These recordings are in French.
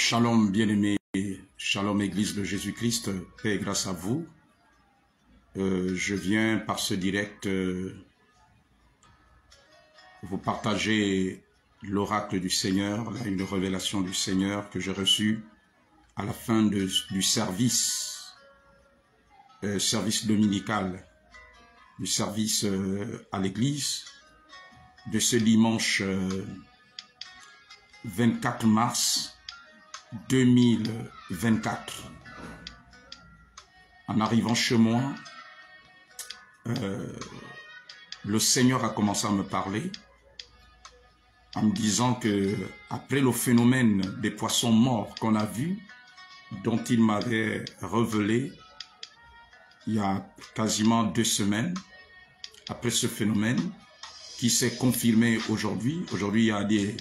Shalom bien-aimés, shalom Église de Jésus-Christ, paix et grâce à vous. Je viens par ce direct vous partager l'oracle du Seigneur, une révélation du Seigneur que j'ai reçue à la fin du service, service dominical, du service à l'Église de ce dimanche 24 mars 2024. En arrivant chez moi, le Seigneur a commencé à me parler en me disant que après le phénomène des poissons morts qu'on a vu, dont il m'avait révélé il y a quasiment 2 semaines, après ce phénomène qui s'est confirmé aujourd'hui. Aujourd'hui, il y a des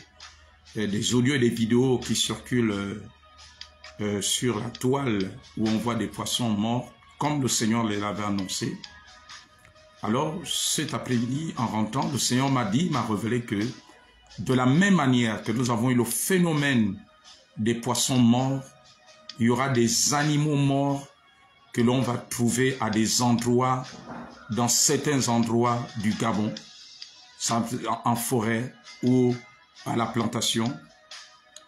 audios et des vidéos qui circulent sur la toile où on voit des poissons morts, comme le Seigneur les avait annoncé. Alors, cet après-midi, en rentrant, le Seigneur m'a révélé que de la même manière que nous avons eu le phénomène des poissons morts, il y aura des animaux morts que l'on va trouver à des endroits, dans certains endroits du Gabon, en forêt ou à la plantation.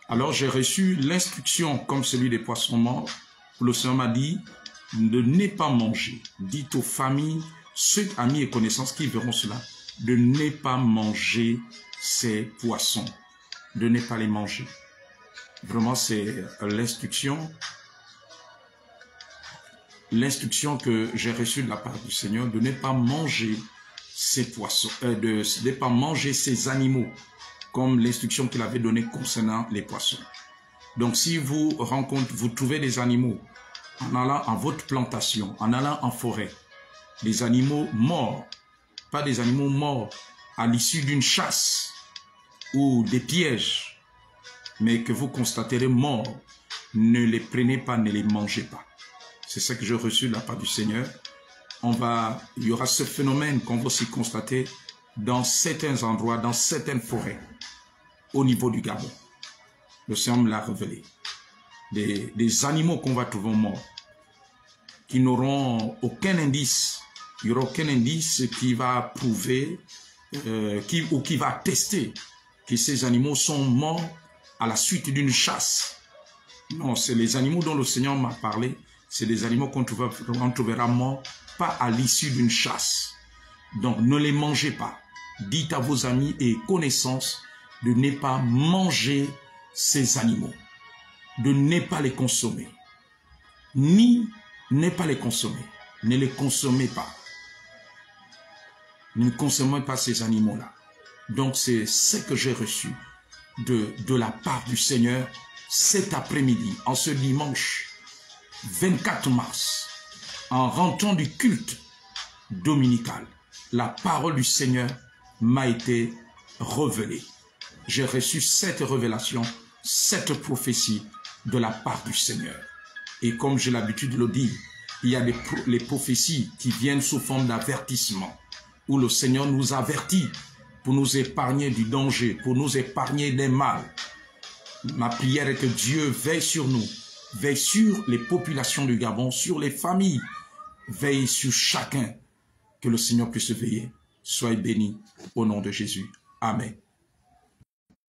Alors j'ai reçu l'instruction comme celui des poissons morts. Le Seigneur m'a dit de ne pas manger. Dites aux familles, ceux amis et connaissances qui verront cela, de ne pas manger ces poissons, de ne pas les manger. Vraiment, c'est l'instruction que j'ai reçue de la part du Seigneur, de ne pas manger ces poissons, de ne pas manger ces animaux, comme l'instruction qu'il avait donnée concernant les poissons. Donc si vous trouvez des animaux en allant en votre plantation, en allant en forêt, des animaux morts, pas des animaux morts à l'issue d'une chasse ou des pièges, mais que vous constaterez morts, ne les prenez pas, ne les mangez pas. C'est ça que j'ai reçu de la part du Seigneur. Il y aura ce phénomène qu'on va aussi constater dans certains endroits, dans certaines forêts, au niveau du Gabon. Le Seigneur me l'a révélé. Des animaux qu'on va trouver morts, qui n'auront aucun indice. Il n'y aura aucun indice qui va prouver, qui va attester que ces animaux sont morts à la suite d'une chasse. Non, c'est les animaux dont le Seigneur m'a parlé. C'est des animaux qu'on trouvera morts, pas à l'issue d'une chasse. Donc, ne les mangez pas. Dites à vos amis et connaissances de ne pas manger ces animaux, de ne pas les consommer, ni ne pas les consommer. Ne les consommez pas. Ne consommez pas ces animaux-là. Donc, c'est ce que j'ai reçu de la part du Seigneur cet après-midi, en ce dimanche 24 mars, en rentrant du culte dominical. La parole du Seigneur m'a été révélée. J'ai reçu cette révélation, cette prophétie de la part du Seigneur. Et comme j'ai l'habitude de le dire, il y a les prophéties qui viennent sous forme d'avertissement, où le Seigneur nous avertit pour nous épargner du danger, pour nous épargner des mal. Ma prière est que Dieu veille sur nous, veille sur les populations du Gabon, sur les familles, veille sur chacun, que le Seigneur puisse veiller. Soyez bénis au nom de Jésus. Amen.